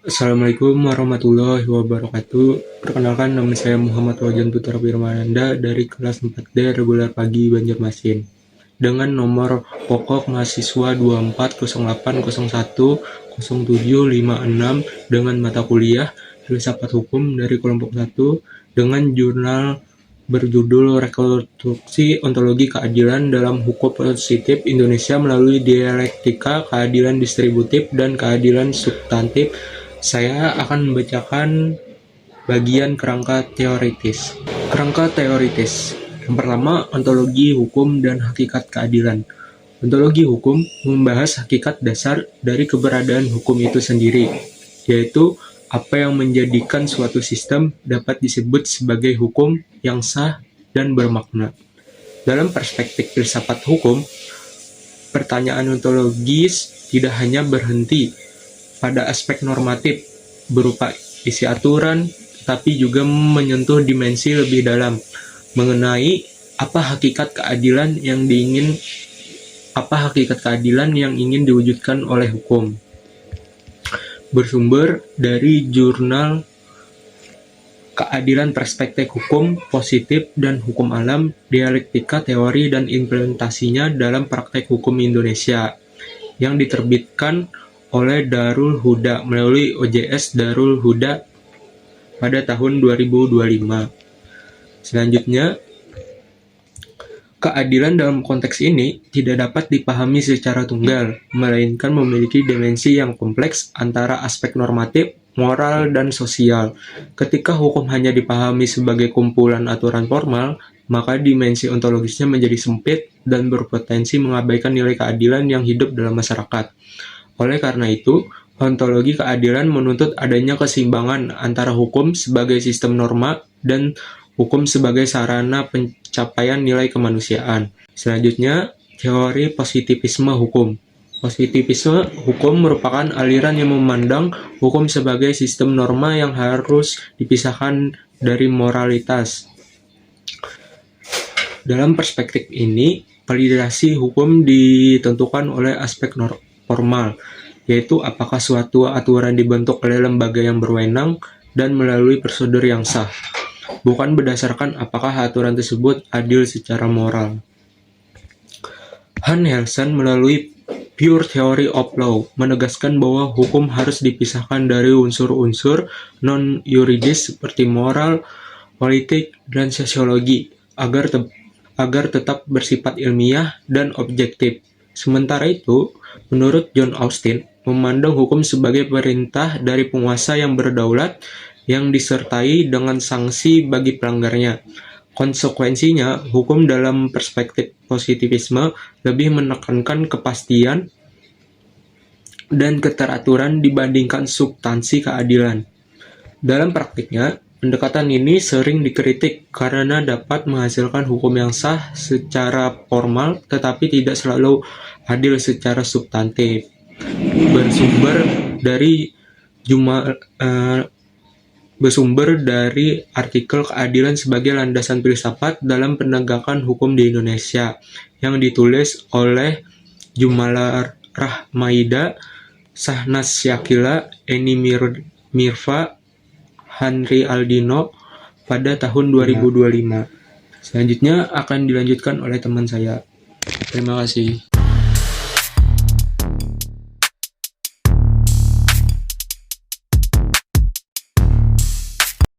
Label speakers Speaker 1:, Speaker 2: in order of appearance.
Speaker 1: Assalamualaikum warahmatullahi wabarakatuh. Perkenalkan, nama saya Muhammad Wajan Putra Firmananda dari kelas 4D reguler pagi Banjarmasin. Dengan nomor pokok mahasiswa 2408010756 dengan mata kuliah Filsafat Hukum dari kelompok 1 dengan jurnal berjudul Rekonstruksi Ontologi Keadilan dalam Hukum Positif Indonesia melalui Dialektika Keadilan Distributif dan Keadilan Substantif. Saya akan membacakan bagian kerangka teoritis. Kerangka teoritis. Yang pertama, ontologi hukum dan hakikat keadilan. Ontologi hukum membahas hakikat dasar dari keberadaan hukum itu sendiri, yaitu apa yang menjadikan suatu sistem dapat disebut sebagai hukum yang sah dan bermakna. Dalam perspektif filsafat hukum, pertanyaan ontologis tidak hanya berhenti pada aspek normatif berupa isi aturan, tetapi juga menyentuh dimensi lebih dalam mengenai apa hakikat keadilan yang ingin diwujudkan oleh hukum. Bersumber dari jurnal Keadilan Perspektif Hukum Positif dan Hukum Alam, Dialektika Teori dan Implementasinya dalam Praktek Hukum Indonesia, yang diterbitkan oleh Darul Huda melalui OJS Darul Huda pada tahun 2025. Selanjutnya, keadilan dalam konteks ini tidak dapat dipahami secara tunggal, melainkan memiliki dimensi yang kompleks antara aspek normatif, moral, dan sosial. Ketika hukum hanya dipahami sebagai kumpulan aturan formal, maka dimensi ontologisnya menjadi sempit dan berpotensi mengabaikan nilai keadilan yang hidup dalam masyarakat. Oleh karena itu, ontologi keadilan menuntut adanya keseimbangan antara hukum sebagai sistem norma dan hukum sebagai sarana pencapaian nilai kemanusiaan. Selanjutnya, teori positivisme hukum. Positivisme hukum merupakan aliran yang memandang hukum sebagai sistem norma yang harus dipisahkan dari moralitas. Dalam perspektif ini, validasi hukum ditentukan oleh aspek formal, yaitu apakah suatu aturan dibentuk oleh lembaga yang berwenang dan melalui prosedur yang sah, bukan berdasarkan apakah aturan tersebut adil secara moral. Hans Kelsen melalui Pure Theory of Law menegaskan bahwa hukum harus dipisahkan dari unsur-unsur non-yuridis seperti moral, politik, dan sosiologi agar tetap bersifat ilmiah dan objektif. Sementara itu, menurut John Austin, memandang hukum sebagai perintah dari penguasa yang berdaulat yang disertai dengan sanksi bagi pelanggarnya. Konsekuensinya, hukum dalam perspektif positivisme lebih menekankan kepastian dan keteraturan dibandingkan substansi keadilan. Dalam praktiknya, pendekatan ini sering dikritik karena dapat menghasilkan hukum yang sah secara formal tetapi tidak selalu adil secara substantif. Bersumber dari artikel Keadilan sebagai Landasan Filsafat dalam Penegakan Hukum di Indonesia yang ditulis oleh Jumala Rahmaida, Sahnas Syakila, Eni Mirva, Henry Aldino pada tahun 2025. Selanjutnya akan dilanjutkan oleh teman saya. Terima kasih.